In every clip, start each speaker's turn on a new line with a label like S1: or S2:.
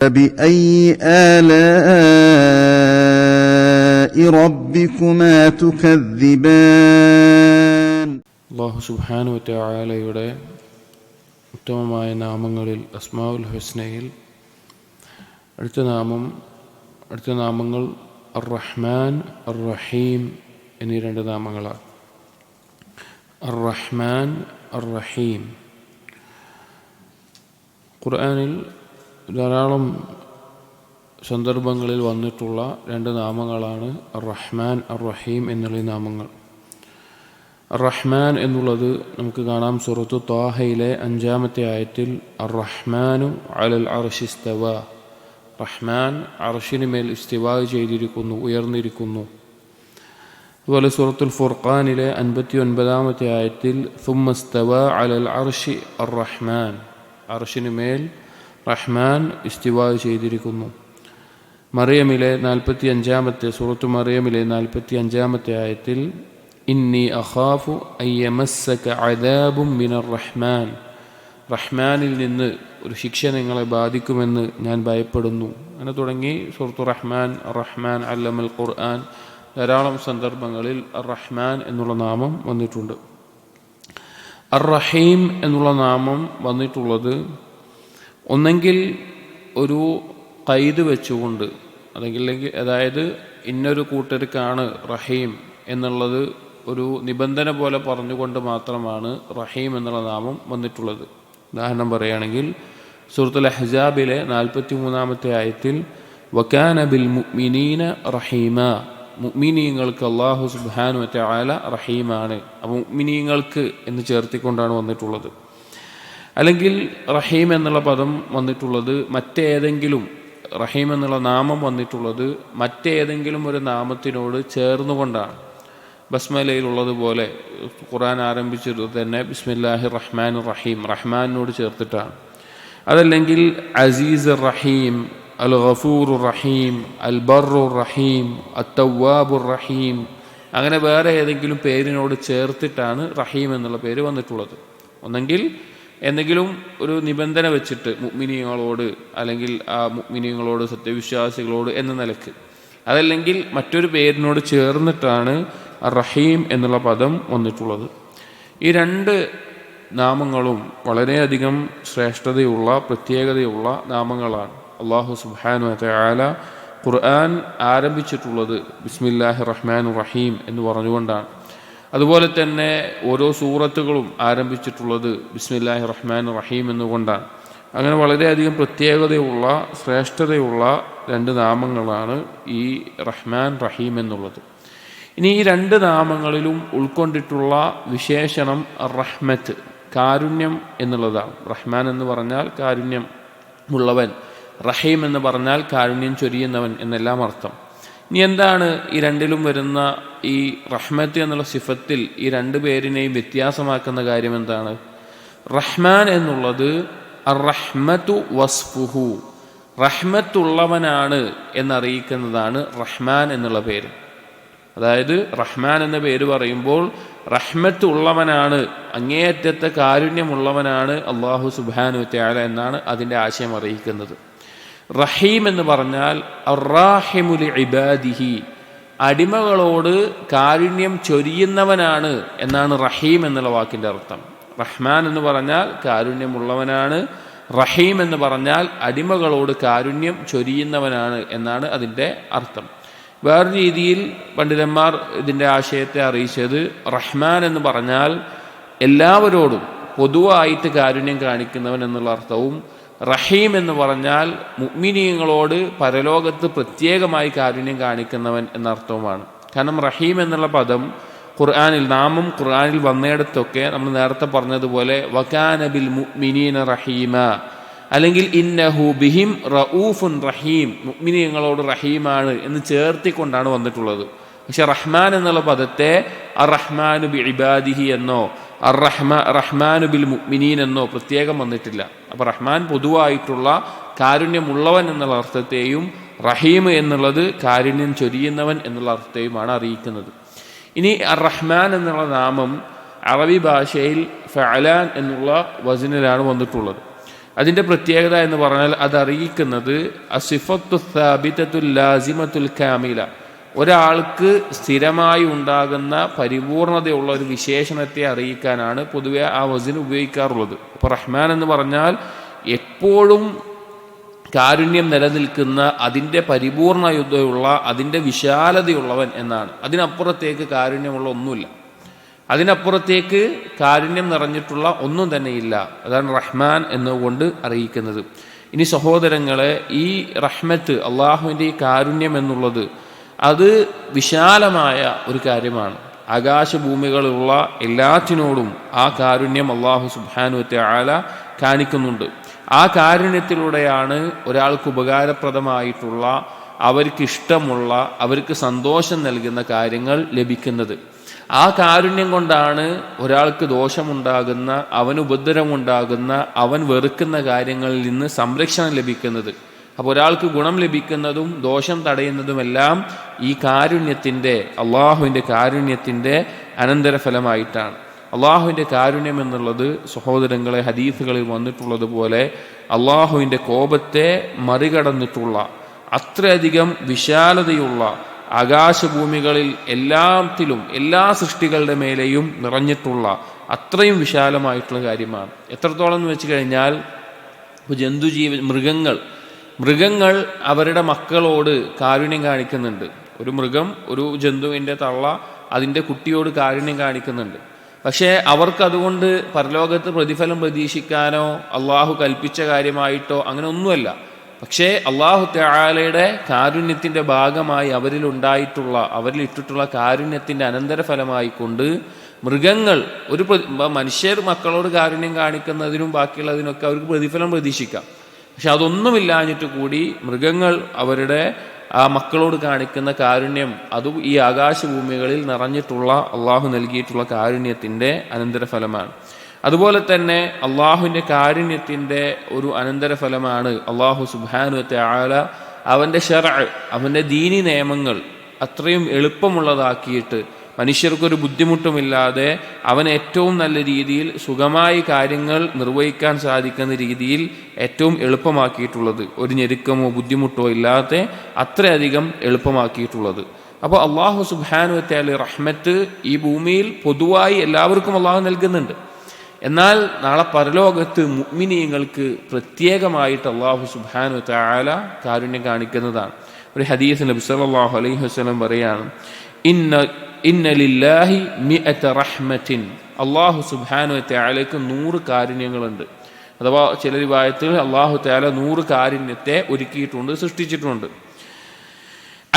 S1: فبأي آلاء ربكما تكذبان.
S2: അല്ലാഹു സുബ്ഹാനഹു വ തആലയുടെ ഉത്തമമായ നാമങ്ങളിൽ അസ്മാഉൽ ഹുസ്നയിൽ അടുത്ത നാമങ്ങൾ അർ-റഹ്മാൻ അർ-റഹീം എന്നീ രണ്ട് നാമങ്ങളാണ്. അർ-റഹ്മാൻ അർ-റഹീം ഖുർആനിൽ ധാരാളം സന്ദർഭങ്ങളിൽ വന്നിട്ടുള്ള രണ്ട് നാമങ്ങളാണ് അർ-റഹ്മാൻ അർ-റഹീം എന്നുള്ള നാമങ്ങൾ. അർ-റഹ്മാൻ എന്നുള്ളത് നമുക്ക് കാണാം സൂറത്തു ത്വാഹയിലെ 5-ാമത്തെ ആയത്തിൽ അർ-റഹ്മാനു അലൽ അർശി ഇസ്തവ. റഹ്മാൻ അർശിന് മേൽ ഇസ്തിവാ ചെയ്തിരിക്കുന്നു, ഉയർന്നിരിക്കുന്നു. അതുപോലെ സൂറത്തുൽ ഫുർഖാനിലെ 59-ാമത്തെ ആയത്തിൽ സുമ്മ ഇസ്തവ അലൽ അർശി അർ-റഹ്മാൻ. അർശിന് മേൽ റഹ്മാൻ ഇസ്തിവാ ചെയ്തിരിക്കുന്നു. മറിയമിലെ 45-ാമത്തെ സൂറത്തു മറിയമിലെ 45-ാമത്തെ ആയത്തിൽ ഇന്നി അഖാഫു അയ്യമസ്സക അദാബും മിനർ റഹ്മാൻ. റഹ്മാനിൽ നിന്ന് ഒരു ശിക്ഷ നിങ്ങളെ ബാധിക്കുമെന്ന് ഞാൻ ഭയപ്പെടുന്നു. അങ്ങനെ തുടങ്ങി സൂറത്തു റഹ്മാൻ, റഹ്മാൻ അല്ലമൽ ഖുർആൻ ധാരാളം സന്ദർഭങ്ങളിൽ റഹ്മാൻ എന്നുള്ള നാമം വന്നിട്ടുണ്ട്. അർ-റഹീം എന്നുള്ള നാമം വന്നിട്ടുള്ളത് ഒന്നെങ്കിൽ ഒരു ഖൈദ് വെച്ചുകൊണ്ട്, അതായത് ഇന്നൊരു കൂട്ടർക്കാണ് റഹീം എന്നുള്ളത് ഒരു നിബന്ധന പോലെ പറഞ്ഞുകൊണ്ട് മാത്രമാണ് റഹീം എന്നുള്ള നാമം വന്നിട്ടുള്ളത്. ഉദാഹരണം പറയുകയാണെങ്കിൽ സൂറത്തുൽ അഹ്സാബിലെ 43-ാമത്തെ ആയത്തിൽ വകാന ബിൽ മുഅ്മിനീന റഹീമ. മുഅ്മിനീങ്ങൾക്ക് അല്ലാഹു സുബ്ഹാനഹു വ തആല റഹീമാണ്. അപ്പോൾ മുഅ്മിനീങ്ങൾക്ക് എന്ന് ചേർത്തിക്കൊണ്ടാണ് വന്നിട്ടുള്ളത്. അല്ലെങ്കിൽ റഹീം എന്നുള്ള പദം വന്നിട്ടുള്ളത് മറ്റേതെങ്കിലും, റഹീം എന്നുള്ള നാമം വന്നിട്ടുള്ളത് മറ്റേതെങ്കിലും ഒരു നാമത്തിനോട് ചേർന്നുകൊണ്ടാണ്. ബസ്മലയിലുള്ളതുപോലെ ഖുർആൻ ആരംഭിച്ചത് തന്നെ ബിസ്മില്ലാഹിർ റഹ്മാനിർ റഹീം, റഹ്മാനോട് ചേർത്തിട്ടാണ്. അതല്ലെങ്കിൽ അസീസ് റഹീം, അൽ ഗഫൂറുർ റഹീം, അൽ ബർറുർ റഹീം, അത്തവ്വാബുർ റഹീം, അങ്ങനെ വേറെ ഏതെങ്കിലും പേരിനോട് ചേർത്തിട്ടാണ് റഹീം എന്നുള്ള പേര് വന്നിട്ടുള്ളത്. ഒന്നെങ്കിൽ എന്തെങ്കിലും ഒരു നിബന്ധന വെച്ചിട്ട് മുഅ്മിനീങ്ങളോട്, അല്ലെങ്കിൽ ആ മുഅ്മിനീങ്ങളോട് സത്യവിശ്വാസികളോട് എന്ന നിലക്ക്, അതല്ലെങ്കിൽ മറ്റൊരു പേരിനോട് ചേർന്നിട്ടാണ് റഹീം എന്നുള്ള പദം വന്നിട്ടുള്ളത്. ഈ രണ്ട് നാമങ്ങളും വളരെയധികം ശ്രേഷ്ഠതയുള്ള, പ്രത്യേകതയുള്ള നാമങ്ങളാണ്. അല്ലാഹു സുബ്ഹാനഹു വ തആല ഖുർആൻ ആരംഭിച്ചിട്ടുള്ളത് ബിസ്മില്ലാഹിർ റഹ്മാനിർ റഹീം എന്ന് പറഞ്ഞുകൊണ്ടാണ്. അതുപോലെ തന്നെ ഓരോ സൂറത്തുകളും ആരംഭിച്ചിട്ടുള്ളത് ബിസ്മില്ലാഹിർ റഹ്മാനിർ റഹീം എന്നുകൊണ്ടാണ്. അങ്ങനെ വളരെയധികം പ്രത്യേകതയുള്ള, ശ്രേഷ്ഠതയുള്ള രണ്ട് നാമങ്ങളാണ് ഈ റഹ്മാൻ റഹീം എന്നുള്ളത്. ഇനി ഈ രണ്ട് നാമങ്ങളിലും ഉൾക്കൊണ്ടിട്ടുള്ള വിശേഷണം റഹ്മത്ത്, കാരുണ്യം എന്നുള്ളതാണ്. റഹ്മാൻ എന്ന് പറഞ്ഞാൽ കാരുണ്യം ഉള്ളവൻ, റഹീം എന്ന് പറഞ്ഞാൽ കാരുണ്യം ചൊരിയുന്നവൻ എന്നെല്ലാം അർത്ഥം. ഇനി എന്താണ് ഈ രണ്ടിലും വരുന്ന ഈ റഹ്മത്ത് എന്നുള്ള സിഫത്തിൽ ഈ രണ്ട് പേരിനെയും വ്യത്യാസമാക്കുന്ന കാര്യം എന്താണ്? റഹ്മാൻ എന്നുള്ളത് അർ-റഹ്മത്തു വസ്ഫുഹു, റഹ്മത്തുള്ളവനാണ് എന്നറിയിക്കുന്നതാണ് റഹ്മാൻ എന്നുള്ള പേര്. അതായത് റഹ്മാൻ എന്ന പേര് പറയുമ്പോൾ റഹ്മത്ത് ഉള്ളവനാണ്, അങ്ങേയറ്റത്തെ കാരുണ്യമുള്ളവനാണ് അല്ലാഹു സുബ്ഹാനഹു വ തആല എന്നാണ് അതിൻ്റെ ആശയം അറിയിക്കുന്നത്. റഹീം എന്ന് പറഞ്ഞാൽ അർ-റാഹിമു ലിഇബാദിഹി, അടിമകളോട് കാരുണ്യം ചൊരിയുന്നവനാണ് എന്നാണ് റഹീം എന്നുള്ള വാക്കിൻ്റെ അർത്ഥം. റഹ്മാൻ എന്ന് പറഞ്ഞാൽ കാരുണ്യമുള്ളവനാണ്, റഹീം എന്ന് പറഞ്ഞാൽ അടിമകളോട് കാരുണ്യം ചൊരിയുന്നവനാണ് എന്നാണ് അതിൻ്റെ അർത്ഥം. വേറെ രീതിയിൽ പണ്ഡിതന്മാർ ഇതിൻ്റെ ആശയത്തെ അറിയിച്ചത് റഹ്മാൻ എന്ന് പറഞ്ഞാൽ എല്ലാവരോടും പൊതുവായിട്ട് കാരുണ്യം കാണിക്കുന്നവൻ എന്നുള്ള അർത്ഥവും, റഹീം എന്ന് പറഞ്ഞാൽ മുഅ്മിനീങ്ങളോട് പരലോകത്ത് പ്രത്യേകമായി കാരുണ്യം കാണിക്കുന്നവൻ എന്ന അർത്ഥവുമാണ്. കാരണം റഹീം എന്നുള്ള പദം നാമം ഖുർആനിൽ വന്നിടത്തൊക്കെ നമ്മൾ നേരത്തെ പറഞ്ഞതുപോലെ വകാന ബിൽ മുഅ്മിനീന റഹീമ, അല്ലെങ്കിൽ ഇന്നഹു ബിഹിം റഊഫുൻ റഹീം, മുഅ്മിനീങ്ങളോട് റഹീമാണ് എന്ന് ചേർത്തിക്കൊണ്ടാണ് വന്നിട്ടുള്ളത്. പക്ഷെ റഹ്മാൻ എന്നുള്ള പദത്തെ അർ-റഹ്മാനു ബി ഇബാദിഹി എന്നോ റഹ്മാനു ബിൽ മുഅ്മിനീൻ എന്നോ പ്രത്യേകം വന്നിട്ടില്ല. അപ്പോൾ റഹ്മാൻ പൊതുവായിട്ടുള്ള കാരുണ്യമുള്ളവൻ എന്നുള്ള അർത്ഥത്തെയും റഹീം എന്നുള്ളത് കാരുണ്യം ചൊരിയുന്നവൻ എന്നുള്ള അർത്ഥത്തെയുമാണ് അറിയിക്കുന്നത്. ഇനി അർ-റഹ്മാൻ എന്നുള്ള നാമം അറബി ഭാഷയിൽ ഫഅലാൻ എന്നുള്ള വസനിലാണ് വന്നിട്ടുള്ളത്. അതിൻ്റെ പ്രത്യേകത എന്ന് പറഞ്ഞാൽ അതറിയിക്കുന്നത് അസിഫത്തു സാബിതത്തുൽ ലാസിമത്തുൽ കാമില, ഒരാൾക്ക് സ്ഥിരമായി ഉണ്ടാകുന്ന പരിപൂർണതയുള്ള ഒരു വിശേഷണത്തെ അറിയിക്കാനാണ് പൊതുവെ ആ വസിൻ ഉപയോഗിക്കാറുള്ളത്. അപ്പോൾ റഹ്മാൻ എന്ന് പറഞ്ഞാൽ എപ്പോഴും കാരുണ്യം നിലനിൽക്കുന്ന, അതിൻ്റെ പരിപൂർണതയുള്ള, അതിൻ്റെ വിശാലതയുള്ളവൻ എന്നാണ്. അതിനപ്പുറത്തേക്ക് കാരുണ്യമുള്ള ഒന്നുമില്ല, അതിനപ്പുറത്തേക്ക് കാരുണ്യം നിറഞ്ഞിട്ടുള്ള ഒന്നും തന്നെയില്ല. അതാണ് റഹ്മാൻ എന്നുകൊണ്ട് അറിയിക്കുന്നത്. ഇനി സഹോദരങ്ങളെ, ഈ റഹ്മത്ത്, അള്ളാഹുവിൻ്റെ ഈ കാരുണ്യം എന്നുള്ളത് അത് വിശാലമായ ഒരു കാര്യമാണ്. ആകാശഭൂമികളുള്ള എല്ലാറ്റിനോടും ആ കാരുണ്യം അള്ളാഹു സുബ്ഹാനഹു വ തആല കാണിക്കുന്നുണ്ട്. ആ കാരുണ്യത്തിലൂടെയാണ് ഒരാൾക്ക് ഉപകാരപ്രദമായിട്ടുള്ള, അവർക്കിഷ്ടമുള്ള, അവർക്ക് സന്തോഷം നൽകുന്ന കാര്യങ്ങൾ ലഭിക്കുന്നത്. ആ കാരുണ്യം കൊണ്ടാണ് ഒരാൾക്ക് ദോഷമുണ്ടാകുന്ന, അവന് ഉപദ്രവമുണ്ടാകുന്ന, അവൻ വെറുക്കുന്ന കാര്യങ്ങളിൽ നിന്ന് സംരക്ഷണം ലഭിക്കുന്നത്. അപ്പോൾ ഒരാൾക്ക് ഗുണം ലഭിക്കുന്നതും ദോഷം തടയുന്നതുമെല്ലാം ഈ കാരുണ്യത്തിൻ്റെ, അള്ളാഹുവിൻ്റെ കാരുണ്യത്തിൻ്റെ അനന്തരഫലമായിട്ടാണ്. അള്ളാഹുവിൻ്റെ കാരുണ്യം എന്നുള്ളത് സഹോദരങ്ങളെ, ഹദീസുകളിൽ വന്നിട്ടുള്ളതുപോലെ അള്ളാഹുവിൻ്റെ കോപത്തെ മറികടന്നിട്ടുള്ള, അത്രയധികം വിശാലതയുള്ള, ആകാശഭൂമികളിൽ എല്ലാത്തിലും എല്ലാ സൃഷ്ടികളുടെ മേലെയും നിറഞ്ഞിട്ടുള്ള അത്രയും വിശാലമായിട്ടുള്ള കാര്യമാണ്. എത്രത്തോളം എന്ന് വെച്ച് കഴിഞ്ഞാൽ, മൃഗങ്ങൾ അവരുടെ മക്കളോട് കാരുണ്യം കാണിക്കുന്നുണ്ട്. ഒരു മൃഗം, ഒരു ജന്തുവിൻ്റെ തള്ള അതിൻ്റെ കുട്ടിയോട് കാരുണ്യം കാണിക്കുന്നുണ്ട്. പക്ഷേ അവർക്കതുകൊണ്ട് പരലോകത്ത് പ്രതിഫലം പ്രതീക്ഷിക്കാനോ അള്ളാഹു കൽപ്പിച്ച കാര്യമായിട്ടോ അങ്ങനെ ഒന്നുമല്ല. പക്ഷേ അള്ളാഹു തആലയുടെ കാരുണ്യത്തിൻ്റെ ഭാഗമായി അവരിൽ ഇട്ടിട്ടുള്ള കാരുണ്യത്തിൻ്റെ അനന്തരഫലമായി കൊണ്ട് മൃഗങ്ങൾ, മനുഷ്യർ മക്കളോട് കാരുണ്യം കാണിക്കുന്നതിനും ബാക്കിയുള്ളതിനൊക്കെ അവർക്ക് പ്രതിഫലം പ്രതീക്ഷിക്കാം. പക്ഷെ അതൊന്നുമില്ലാഞ്ഞിട്ട് കൂടി മൃഗങ്ങൾ അവരുടെ ആ മക്കളോട് കാണിക്കുന്ന കാരുണ്യം, അതും ഈ ആകാശഭൂമികളിൽ നിറഞ്ഞിട്ടുള്ള അള്ളാഹു നൽകിയിട്ടുള്ള കാരുണ്യത്തിൻ്റെ അനന്തരഫലമാണ്. അതുപോലെ തന്നെ അള്ളാഹുവിൻ്റെ കാരുണ്യത്തിൻ്റെ ഒരു അനന്തരഫലമാണ് അള്ളാഹു സുബ്ഹാനഹു വ തആല അവൻ്റെ ശർഅ്, അവൻ്റെ ദീനി നിയമങ്ങൾ അത്രയും എളുപ്പമുള്ളതാക്കിയിട്ട് മനുഷ്യർക്കൊരു ബുദ്ധിമുട്ടുമില്ലാതെ അവൻ ഏറ്റവും നല്ല രീതിയിൽ സുഖമായി കാര്യങ്ങൾ നിർവഹിക്കാൻ സാധിക്കുന്ന രീതിയിൽ ഏറ്റവും എളുപ്പമാക്കിയിട്ടുള്ളത്, ഒരു ഞെരുക്കമോ ബുദ്ധിമുട്ടോ ഇല്ലാതെ അത്രയധികം എളുപ്പമാക്കിയിട്ടുള്ളത്. അപ്പോൾ അള്ളാഹു സുബ്ഹാനഹു വ തആല റഹ്മത്ത് ഈ ഭൂമിയിൽ പൊതുവായി എല്ലാവർക്കും അള്ളാഹു നൽകുന്നുണ്ട്. എന്നാൽ നാളെ പരലോകത്ത് മുഅ്മിനീങ്ങൾക്ക് പ്രത്യേകമായിട്ട് അള്ളാഹു സുബ്ഹാനഹു വ തആല കാരുണ്യം കാണിക്കുന്നതാണ്. ഒരു ഹദീസ് നബി സല്ലല്ലാഹു അലൈഹി വസല്ലം പറയാണ്, ഇന്ന ലില്ലാഹി മിഅത റഹ്മത്തിൻ, അള്ളാഹു സുബ്ഹാനഹു വ തആലയ്ക്ക് 100 കാരുണ്യങ്ങളുണ്ട്. അഥവാ ചില റിവായത്തുകൾ അള്ളാഹു തആല 100 കാരുണ്യത്തെ ഒരുക്കിയിട്ടുണ്ട്, സൃഷ്ടിച്ചിട്ടുണ്ട്.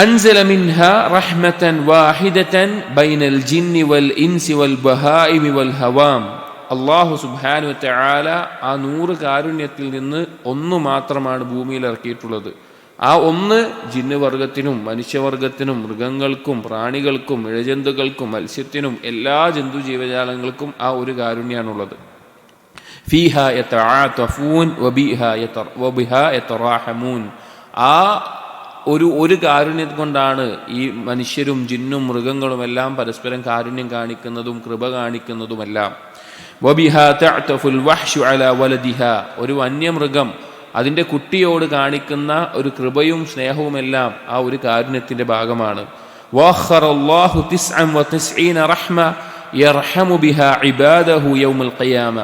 S2: അൻസല മിൻഹാ റഹ്മതൻ വാഹിദതൻ ബൈനൽ ജിന്നി വൽ ഇൻസി വൽ ബഹായിമി വൽ ഹവാം. അള്ളാഹു സുബ്ഹാനഹു വ തആല ആ 100 കാരുണ്യത്തിൽ നിന്ന് ഒന്ന് മാത്രമാണ് ഭൂമിയിൽ ഇറക്കിയിട്ടുള്ളത്. ആ ഒന്ന് ജിന്ന് വർഗത്തിനും മനുഷ്യവർഗത്തിനും മൃഗങ്ങൾക്കും പ്രാണികൾക്കും ഇഴജന്തുക്കൾക്കും മത്സ്യത്തിനും എല്ലാ ജന്തു ജീവജാലങ്ങൾക്കും ആ ഒരു കാരുണ്യാണുള്ളത്. ഫീഹാ യതആതഫൂൻ വബിഹാ യതറാഹമൂൻ. ആ ഒരു കാരുണ്യം കൊണ്ടാണ് ഈ മനുഷ്യരും ജിന്നും മൃഗങ്ങളും എല്ലാം പരസ്പരം കാരുണ്യം കാണിക്കുന്നതും കൃപ കാണിക്കുന്നതുമെല്ലാം. വബിഹാ തഅതഫുൽ വഹ്ശു അലാ വലദിഹാ, ഒരു വന്യമൃഗം അതിൻ്റെ കുട്ടിയോട് കാണിക്കുന്ന ഒരു കൃപയും സ്നേഹവുമെല്ലാം ആ ഒരു കാരുണ്യത്തിൻ്റെ ഭാഗമാണ്. വഖറല്ലാഹു 99 റഹ്മ യർഹമു ബിഹാ ഇബാദഹു യൗമൽ ഖിയാമ.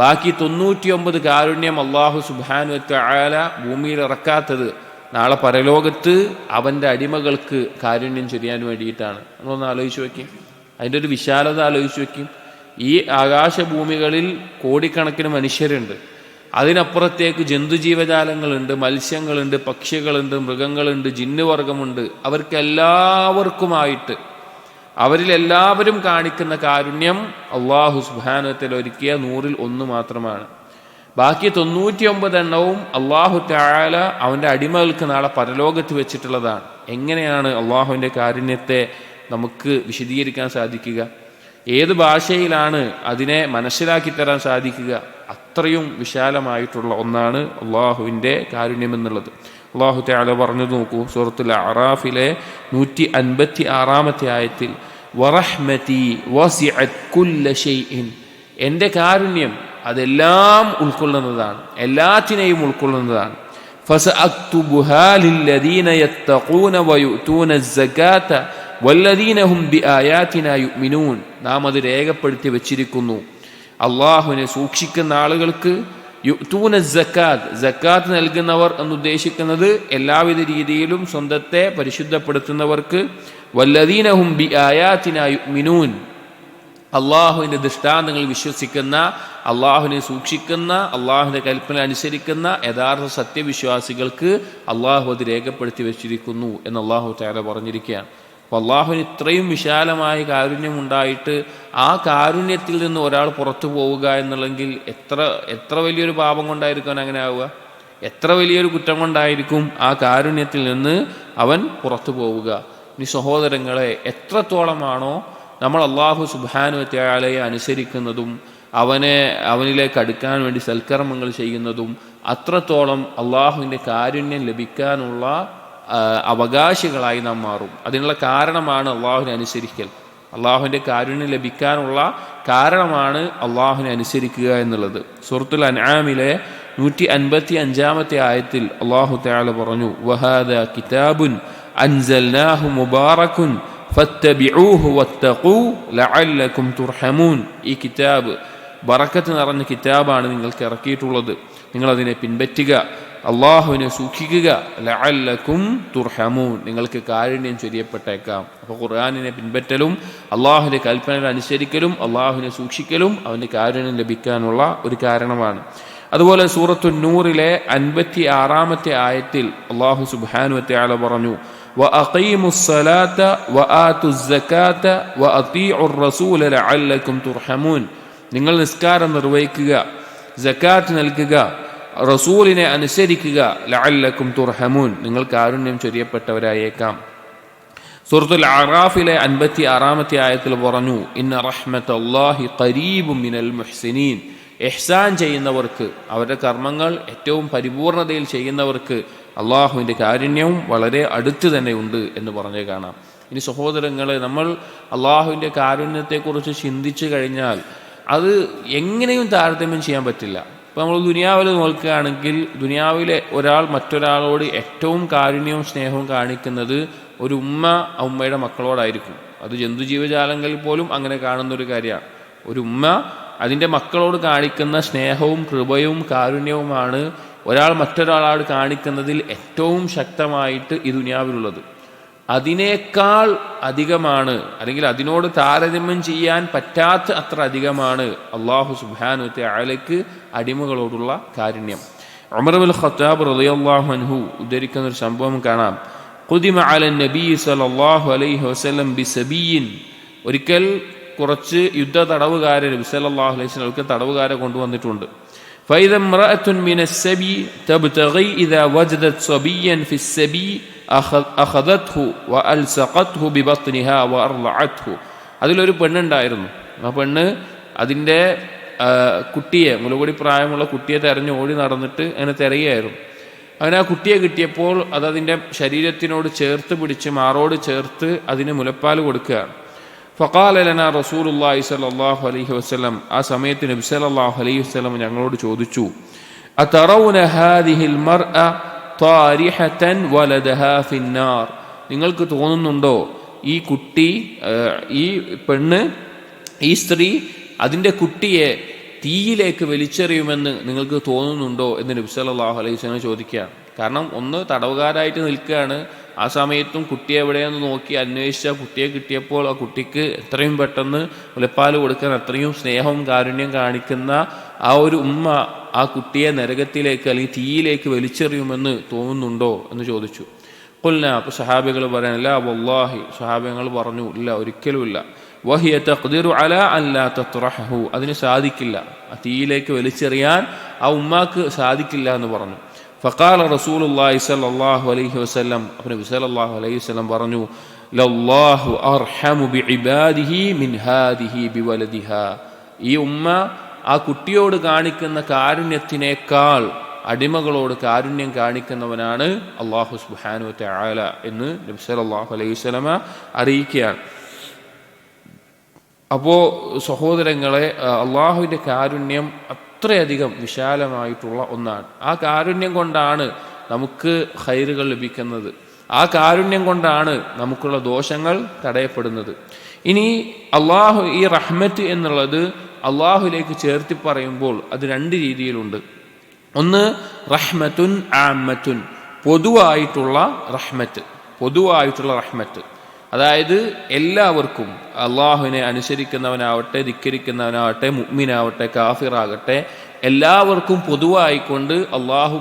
S2: ബാക്കി 99 കാരുണ്യം അല്ലാഹു സുബ്ഹാനഹു വ തആല ഭൂമിയിൽ ഇറക്കാത്തത് നാളെ പരലോകത്ത് അവൻ്റെ അടിമകൾക്ക് കാരുണ്യം ചൊരിയാൻ വേണ്ടിയിട്ടാണ്. നമ്മളൊന്ന് ആലോചിച്ച് വയ്ക്കും, അതിൻ്റെ ഒരു വിശാലത ആലോചിച്ച് വയ്ക്കും. ഈ ആകാശഭൂമികളിൽ കോടിക്കണക്കിന് മനുഷ്യരുണ്ട്, അതിനപ്പുറത്തേക്ക് ജന്തുജീവജാലങ്ങളുണ്ട്, മത്സ്യങ്ങളുണ്ട്, പക്ഷികളുണ്ട്, മൃഗങ്ങളുണ്ട്, ജിന്നുവർഗമുണ്ട്. അവർക്കെല്ലാവർക്കുമായിട്ട് അവരിലെല്ലാവരും കാണിക്കുന്ന കാരുണ്യം അള്ളാഹു സുബ്ഹാനഹു വ തആല ഒരുക്കിയ 100ൽ 1 മാത്രമാണ്. ബാക്കി 99 എണ്ണവും അള്ളാഹു തആല അവൻ്റെ അടിമകൾക്ക് നാളെ പരലോകത്ത് വെച്ചിട്ടുള്ളതാണ്. എങ്ങനെയാണ് അള്ളാഹുവിൻ്റെ കാരുണ്യത്തെ നമുക്ക് വിശദീകരിക്കാൻ സാധിക്കുക? ഏത് ഭാഷയിലാണ് അതിനെ മനസ്സിലാക്കി തരാൻ സാധിക്കുക? അത്രയും വിശാലമായിട്ടുള്ള ഒന്നാണ് അള്ളാഹുവിൻ്റെ കാരുണ്യം എന്നുള്ളത്. അള്ളാഹു തആല പറഞ്ഞു നോക്കൂ, സൂറത്തുൽ അറാഫിലെ 156-ാമത്തെ ആയത്തിൽ, വറഹ്മതി വസിഅത് കുല്ല ഷൈഇൻ, എൻ്റെ കാരുണ്യം അതെല്ലാം ഉൾക്കൊള്ളുന്നതാണ്, എല്ലാറ്റിനെയും ഉൾക്കൊള്ളുന്നതാണ്. ഫസഅക്തുബുഹാ ലില്ലദീന യത്തഖൂന വയുതൂന അസ്സകാത വല്ലദീന ഹും ബിആയാതിനാ യുഅ്മിനൂൻ. നാം അത് രേഖപ്പെടുത്തി വെച്ചിരിക്കുന്നു. അള്ളാഹുവിനെ സൂക്ഷിക്കുന്ന ആളുകൾക്ക് യുഅ്തൂന സക്കാത്ത്, സക്കാത്ത് നൽകുന്നവർ എന്നുദ്ദേശിക്കുന്നത് എല്ലാവിധ രീതിയിലും സ്വന്തത്തെ പരിശുദ്ധപ്പെടുത്തുന്നവർക്ക്, വല്ലദീന ഹും ബിആയാതിനാ യുഅ്മിനൂൻ, അള്ളാഹുവിൻ്റെ ദൃഷ്ടാന്തങ്ങൾ വിശ്വസിക്കുന്ന, അള്ളാഹുവിനെ സൂക്ഷിക്കുന്ന, അള്ളാഹുവിൻ്റെ കൽപ്പന അനുസരിക്കുന്ന യഥാർത്ഥ സത്യവിശ്വാസികൾക്ക് അള്ളാഹു അത് രേഖപ്പെടുത്തി വെച്ചിരിക്കുന്നു എന്ന് അള്ളാഹു തആല പറഞ്ഞിരിക്കുകയാണ്. അപ്പോൾ അള്ളാഹുവിന് ഇത്രയും വിശാലമായ കാരുണ്യമുണ്ടായിട്ട് ആ കാരുണ്യത്തിൽ നിന്ന് ഒരാൾ പുറത്തു പോവുക എന്നുള്ളെങ്കിൽ എത്ര വലിയൊരു പാപം കൊണ്ടായിരിക്കും അവൻ അങ്ങനെ ആവുക, എത്ര വലിയൊരു കുറ്റം കൊണ്ടായിരിക്കും ആ കാരുണ്യത്തിൽ നിന്ന് അവൻ പുറത്തു പോവുക. ഇനി സഹോദരങ്ങളെ, എത്രത്തോളമാണോ നമ്മൾ അള്ളാഹു സുബ്ഹാനഹു വ തആലയെ അനുസരിക്കുന്നതും അവനിലേക്ക് അടുക്കാൻ വേണ്ടി സൽക്കർമ്മങ്ങൾ ചെയ്യുന്നതും അത്രത്തോളം അള്ളാഹുവിൻ്റെ കാരുണ്യം ലഭിക്കാനുള്ള അവകാശികളായി നാം മാറും. അതിനുള്ള കാരണമാണ് അള്ളാഹുവിനെ അനുസരിക്കൽ. അള്ളാഹുവിൻ്റെ കാരുണ്യം ലഭിക്കാനുള്ള കാരണമാണ് അള്ളാഹുവിനെ അനുസരിക്കുക എന്നുള്ളത്. സൂറത്തുൽ അൻആമിലെ 155-ാമത്തെ ആയത്തിൽ അള്ളാഹു തആല പറഞ്ഞു, വഹാദാ കിതാബുൻ അൻസൽനാഹു മുബാറകുൻ ഫത്തബിഊഹു വത്തഖൂ ലഅല്ലകും തുർഹമൂൻ. ഈ കിതാബ് ബറക്കത്ത് നിറഞ്ഞ കിതാബാണ് നിങ്ങൾക്ക് ഇറക്കിയിട്ടുള്ളത്, നിങ്ങളതിനെ പിൻപറ്റുക, അള്ളാഹുവിനെ സൂക്ഷിക്കുക, ലഅല്ലകും തുർഹമൂൻ, നിങ്ങൾക്ക് കാരുണ്യം ചൊരിയപ്പെട്ടേക്കാം. അപ്പോൾ ഖുർആനിനെ പിൻപറ്റലും അള്ളാഹുവിൻ്റെ കൽപ്പനകൾ അനുസരിക്കലും അള്ളാഹുവിനെ സൂക്ഷിക്കലും അവൻ്റെ കാരുണ്യം ലഭിക്കാനുള്ള ഒരു കാരണമാണ്. അതുപോലെ സൂറത്തു നൂറിലെ 56-ാമത്തെ ആയത്തിൽ അള്ളാഹു സുബ്ഹാനഹു വ തആല പറഞ്ഞു, വഅഖീമുസ് സ്വലാത്ത വആതുസ് സകാത്ത വഅതീഉർ റസൂല ലഅല്ലകും തുർഹമൂൻ. നിങ്ങൾ നിസ്കാരം നിർവഹിക്കുക, സകാത്ത് നൽകുക, റസൂലിനെ അനുസരിക്കുക, ലഅല്ലകും തുർഹമൂൻ, നിങ്ങൾ കാരുണ്യം ചൊരിയപ്പെട്ടവരായേക്കാം. സൂറത്തുൽ അറാഫിലെ 56-ാമത്തെ ആയത്തിൽ പറഞ്ഞു, ഇന്ന റഹ്മത്തല്ലാഹി ഖരീബും മിനൽ മുഹ്സിനീൻ. ഇഹ്സാൻ ചെയ്യുന്നവർക്ക്, അവരുടെ കർമ്മങ്ങൾ ഏറ്റവും പരിപൂർണതയിൽ ചെയ്യുന്നവർക്ക് അള്ളാഹുവിൻ്റെ കാരുണ്യവും വളരെ അടുത്ത് തന്നെ ഉണ്ട് എന്ന് പറഞ്ഞു കാണാം. ഇനി സഹോദരങ്ങളെ, നമ്മൾ അള്ളാഹുവിൻ്റെ കാരുണ്യത്തെക്കുറിച്ച് ചിന്തിച്ചു കഴിഞ്ഞാൽ അത് എങ്ങനെയും താരതമ്യം ചെയ്യാൻ പറ്റില്ല. ഇപ്പോൾ നമ്മൾ ദുനിയാവിൽ നോക്കുകയാണെങ്കിൽ, ദുനിയാവിലെ ഒരാൾ മറ്റൊരാളോട് ഏറ്റവും കാരുണ്യവും സ്നേഹവും കാണിക്കുന്നത് ഒരു ഉമ്മയുടെ മക്കളോടായിരിക്കും. അത് ജന്തുജീവജാലങ്ങളിൽ പോലും അങ്ങനെ കാണുന്നൊരു കാര്യമാണ്. ഒരു ഉമ്മ അതിൻ്റെ മക്കളോട് കാണിക്കുന്ന സ്നേഹവും കൃപയും കാരുണ്യവുമാണ് ഒരാൾ മറ്റൊരാളോട് കാണിക്കുന്നതിൽ ഏറ്റവും ശക്തമായിട്ട് ഈ ദുനിയാവിലുള്ളത്. അതിനേക്കാൾ അധികമാണ്, അല്ലെങ്കിൽ അതിനോട് താരതമ്യം ചെയ്യാൻ പറ്റാത്ത അത്ര അധികമാണ് അള്ളാഹു സുബ്ഹാനഹു വ തആലയ്ക്ക് അടിമകളോടുള്ള കാരുണ്യം. ഉമർ ഇബ്നുൽ ഖത്താബ് റളിയല്ലാഹു അൻഹു ഉദ്ധരിക്കുന്ന ഒരു സംഭവം കാണാം. ഖുദിമ അലൻ നബി സല്ലല്ലാഹു അലൈഹി വസല്ലം ബിസബിയിൻ. ഒരിക്കൽ കുറച്ച് യുദ്ധ തടവുകാരെ നബി സല്ലല്ലാഹു അലൈഹി വസല്ലം തടവുകാരെ കൊണ്ടുവന്നിട്ടുണ്ട്. فإذا امرأة من السبي تبتغي إذا وجدت صبيا في السبي أخذته وألصقته ببطنها وأرضعته. അതിലൊരു പെണ്ണുണ്ടായിരുന്നു. ആ പെണ്ണ് അതിൻ്റെ കുട്ടിയെ, മുലകുടി പ്രായമുള്ള കുട്ടിയെ തെരഞ്ഞു ഓടി നടന്നിട്ട് അങ്ങനെ തിരയുകയായിരുന്നു. അങ്ങനെ ആ കുട്ടിയെ കിട്ടിയപ്പോൾ അതിൻ്റെ ശരീരത്തിനോട് ചേർത്ത് പിടിച്ച്, മാറോട് ചേർത്ത് അതിന് മുലപ്പാൽ കൊടുക്കുകയാണ്. ഫഖാല ലനാ റസൂലുള്ളാഹി സ്വല്ലല്ലാഹു അലൈഹി വസല്ലം, ആ സമയത്ത് നബി സല്ലല്ലാഹു അലൈഹി വസല്ലം ഞങ്ങളോട് ചോദിച്ചു, അതറൗന ഹാദിഹിൽ മർഅ താരിഹതൻ വലദഹാ ഫിന്നാർ. നിങ്ങൾക്ക് തോന്നുന്നുണ്ടോ ഈ കുട്ടി, ഈ പെണ്ണ്, ഈ സ്ത്രീ അതിൻ്റെ കുട്ടിയെ തീയിലേക്ക് വലിച്ചെറിയുമെന്ന് നിങ്ങൾക്ക് തോന്നുന്നുണ്ടോ എന്ന് നബി സല്ലല്ലാഹു അലൈഹി വസല്ലം ചോദിക്കുകയാണ്. കാരണം ഒന്ന് തടവുകാരായിട്ട് നിൽക്കുകയാണ്, ആ സമയത്തും കുട്ടിയെ എവിടെയെന്ന് നോക്കി അന്വേഷിച്ച കുട്ടിയെ കിട്ടിയപ്പോൾ ആ കുട്ടിക്ക് എത്രയും പെട്ടെന്ന് മുലപ്പാൽ കൊടുക്കാൻ അത്രയും സ്നേഹവും കാരുണ്യം കാണിക്കുന്ന ആ ഒരു ഉമ്മ ആ കുട്ടിയെ നരകത്തിലേക്ക് അല്ലെങ്കിൽ തീയിലേക്ക് വലിച്ചെറിയുമെന്ന് തോന്നുന്നുണ്ടോ എന്ന് ചോദിച്ചു. ഖുൽന, അപ്പോൾ സഹാബികൾ പറയാനില്ല, വല്ലാഹി, സഹാബികൾ പറഞ്ഞു, ഇല്ല, ഒരിക്കലുമില്ല. വഹിയ തഖ്ദിറു അലാ അൻ ലാ തത്റഹു, അതിന് സാധിക്കില്ല, ആ തീയിലേക്ക് വലിച്ചെറിയാൻ ആ ഉമ്മാക്ക് സാധിക്കില്ല എന്ന് പറഞ്ഞു. ഫഖാല റസൂലുള്ളാഹി സ്വല്ലല്ലാഹു അലൈഹി വസല്ലം, അപ്പോൾ നബി സല്ലല്ലാഹു അലൈഹി വസല്ലം പറഞ്ഞു, ലല്ലാഹു അർഹമു ബിഇബാദിഹി മിൻ ഹാദിഹി ബിവലദിഹാ. ഈ ഉമ്മ ആ കുട്ടിയോട് കാണിക്കുന്ന കാരുണ്യത്തിനേക്കാൾ അടിമകളോട് കാരുണ്യം കാണിക്കുന്നവനാണ് അല്ലാഹു സുബ്ഹാനഹു വ തആല എന്ന് നബി സല്ലല്ലാഹു അലൈഹി വസല്ലം അറിയിക്കുകയാണ്. അപ്പോൾ സഹോദരങ്ങളെ, അള്ളാഹുവിൻ്റെ കാരുണ്യം അത്രയധികം വിശാലമായിട്ടുള്ള ഒന്നാണ്. ആ കാരുണ്യം കൊണ്ടാണ് നമുക്ക് ഖൈറുകൾ ലഭിക്കുന്നത്. ആ കാരുണ്യം കൊണ്ടാണ് നമുക്കുള്ള ദോഷങ്ങൾ തടയപ്പെടുന്നത്. ഇനി അള്ളാഹു ഈ റഹ്മത്ത് എന്നുള്ളത് അള്ളാഹുലേക്ക് ചേർത്തി പറയുമ്പോൾ അത് രണ്ട് രീതിയിലുണ്ട്. ഒന്ന് റഹ്മത്തുൻ ആമ്മത്തുൻ, പൊതുവായിട്ടുള്ള റഹ്മത്ത്. അതായത് എല്ലാവർക്കും, അള്ളാഹുവിനെ അനുസരിക്കുന്നവനാവട്ടെ, ധിക്കരിക്കുന്നവനാവട്ടെ, മുഅ്മിനാവട്ടെ, കാഫിറാകട്ടെ, എല്ലാവർക്കും പൊതുവായിക്കൊണ്ട് അള്ളാഹു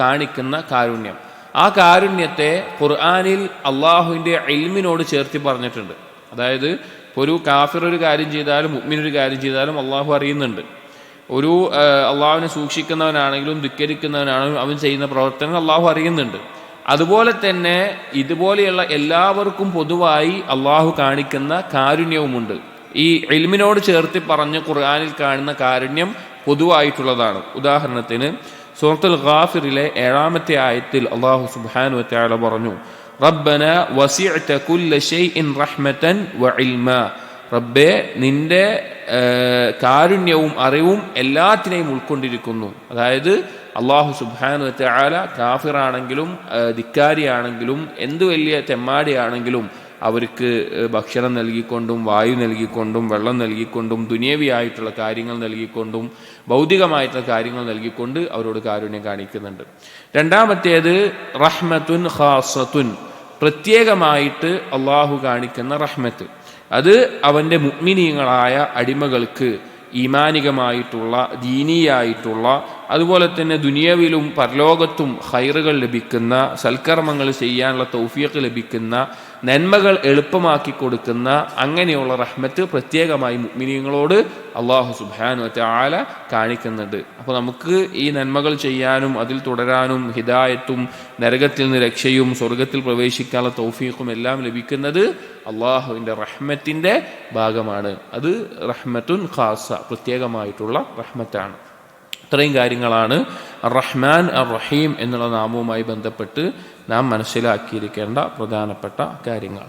S2: കാണിക്കുന്ന കാരുണ്യം. ആ കാരുണ്യത്തെ ഖുർആനിൽ അള്ളാഹുവിൻ്റെ ഇൽമിനോട് ചേർത്തി പറഞ്ഞിട്ടുണ്ട്. അതായത് ഒരു കാഫിർ ഒരു കാര്യം ചെയ്താലും മുഅ്മിൻ ഒരു കാര്യം ചെയ്താലും അള്ളാഹു അറിയുന്നുണ്ട്. ഒരു അള്ളാഹുവിനെ സൂക്ഷിക്കുന്നവനാണെങ്കിലും ധിക്കരിക്കുന്നവനാണെങ്കിലും അവൻ ചെയ്യുന്ന പ്രവർത്തനങ്ങൾ അള്ളാഹു അറിയുന്നുണ്ട്. അതുപോലെ തന്നെ ഇതുപോലെയുള്ള എല്ലാവർക്കും പൊതുവായി അള്ളാഹു കാണിക്കുന്ന കാരുണ്യവുമുണ്ട്. ഈ ഇൽമിനോട് ചേർത്തി പറഞ്ഞ് ഖുർആനിൽ കാണുന്ന കാരുണ്യം പൊതുവായിട്ടുള്ളതാണ്. ഉദാഹരണത്തിന് സൂറത്തുൽ ഗാഫിറിലെ 7-ാമത്തെ ആയത്തിൽ അള്ളാഹു സുബ്ഹാനഹു വ തആല പറഞ്ഞു, റബ്ബന വസിഅത കുല്ല ശൈഇൻ റഹ്മതൻ വ ഇൽമാ, റബ്ബേ നിന്റെ കാരുണ്യവും അറിവും എല്ലാത്തിനെയും ഉൾക്കൊണ്ടിരിക്കുന്നു. അതായത് അള്ളാഹു സുബ്ഹാനഹു വ തആല കാഫിറാണെങ്കിലും ധിക്കാരിയാണെങ്കിലും എന്ത് വലിയ തെമ്മാടിയാണെങ്കിലും അവർക്ക് ഭക്ഷണം നൽകിക്കൊണ്ടും വായു നൽകിക്കൊണ്ടും വെള്ളം നൽകിക്കൊണ്ടും ദുനിയവിയായിട്ടുള്ള കാര്യങ്ങൾ നൽകിക്കൊണ്ടും ഭൗതികമായിട്ടുള്ള കാര്യങ്ങൾ നൽകിക്കൊണ്ട് അവരോട് കാരുണ്യം കാണിക്കുന്നുണ്ട്. രണ്ടാമത്തേത് റഹ്മത്തുൻ ഖാസത്തുൻ, പ്രത്യേകമായിട്ട് അള്ളാഹു കാണിക്കുന്ന റഹ്മത്ത്. അത് അവൻ്റെ മുഅ്മിനീങ്ങളായ അടിമകൾക്ക് ഈമാനികമായിട്ടുള്ള ദീനീയായിട്ടുള്ള അതുപോലെ തന്നെ ദുനിയവിലും പരലോകത്തും ഖൈറുകൾ ലഭിക്കുന്ന, സൽക്കർമ്മങ്ങൾ ചെയ്യാനുള്ള തൗഫീഖ് ലഭിക്കുന്ന, നന്മകൾ എളുപ്പമാക്കി കൊടുക്കുന്ന അങ്ങനെയുള്ള റഹ്മത്ത് പ്രത്യേകമായി മുഅ്മിനീങ്ങളോട് അള്ളാഹു സുബ്ഹാനഹു വ തആല കാണിക്കുന്നുണ്ട്. അപ്പോൾ നമുക്ക് ഈ നന്മകൾ ചെയ്യാനും അതിൽ തുടരാനും ഹിദായത്തും നരകത്തിൽ നിന്ന് രക്ഷയും സ്വർഗത്തിൽ പ്രവേശിക്കാനുള്ള തൗഫീഖും എല്ലാം ലഭിക്കുന്നത് അള്ളാഹുവിൻ്റെ റഹ്മത്തിൻ്റെ ഭാഗമാണ്. അത് റഹ്മത്തുൻ ഖാസ, പ്രത്യേകമായിട്ടുള്ള റഹ്മത്താണ്. ഇത്രയും കാര്യങ്ങളാണ് റഹ്മാൻ റഹീം എന്നുള്ള നാമവുമായി ബന്ധപ്പെട്ട് നാം മനസ്സിലാക്കിയിരിക്കേണ്ട പ്രധാനപ്പെട്ട കാര്യങ്ങൾ.